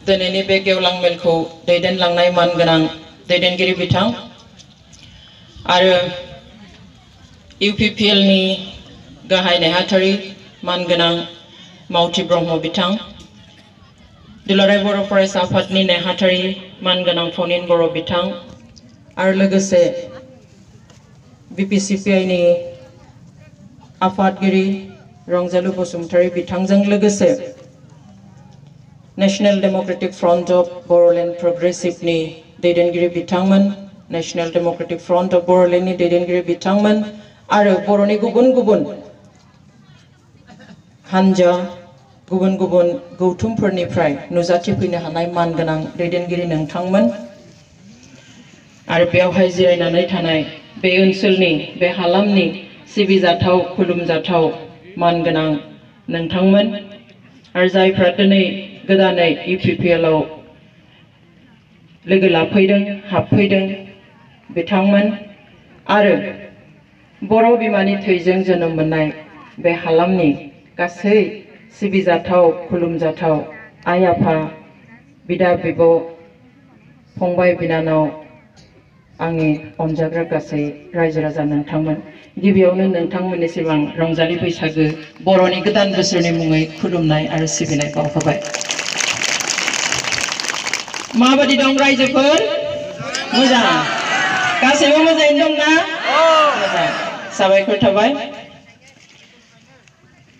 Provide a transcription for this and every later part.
दिनैनि बे गेवलां मेलखौ दैदेनलांनाय मानगोनां दैदेनगिरि बिथां आरो UPPL नि गाहाय नेहाथारि मानगोनां मावथि ब्रह्म बिथां दुलाराय बर' फरायसा आफादनि नेहाथारि मानगोनां फनिन बर' बिथां आरो लोगोसे BPCPI नि आफादगिरि रंजालु बसुमतारी बिथांजों लोगोसे national democratic front of Boroland progressive नि दैदेनगिरि बिथांमोन national democratic front of Boroland नि दैदेनगिरि बिथांमोन आरो बर'नि गुबुन गुबुन हानजा गुबुन गुबुन गौथुमफोरनिफ्राय नुजाथिफैनो हानाय मानगोनां दैदेनगिरि नोंथांमोन आरो बेवहाय जिरायनानै थानाय बे ओनसोलनि बे हालामनि सिबिजाथाव खुलुमजाथाव मानगोनां नोंथांमोन आरो जायफ्रा दिनै गोदानै UPPL आव लोगो लाफैदों हाबफैदों बिथांमोन आरो बर' बिमानि थैजों जोनोम मोननाय बे हालामनि गासै सिबिजाथाव खुलुमजाथाव आइ आफा बिदा बिब' फंबाय बिनानाव आंनि अनजाग्रा गासै रायजो राजा नोंथांमोन गिबियावनो नोंथांमोननिसिम आं रंजालि बैसागो बर'नि गोदान बोसोरनि मुङै खुलुमनाय आरो सिबिनाय बावहरबाय। माबादि दं रायजोफोर? मोजां गासैबो मोजाङैनो दं ना? मोजां साबायखर थाबाय।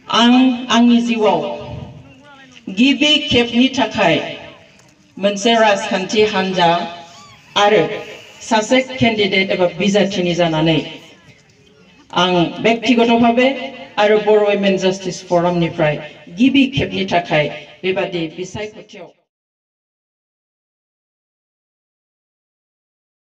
आं आंनि जिउआव गिबि खेबनि थाखाय मोनसे राजखान्थि हानजा आरो सासे केन्डिडेट एबा बिजाथिनि जानानै आं व्यक्तिगतभावे आरो बर' वुमेन जस्टिस फरामनिफ्राय गिबि खेबनि थाखाय बेबादि बिसायख'थियाव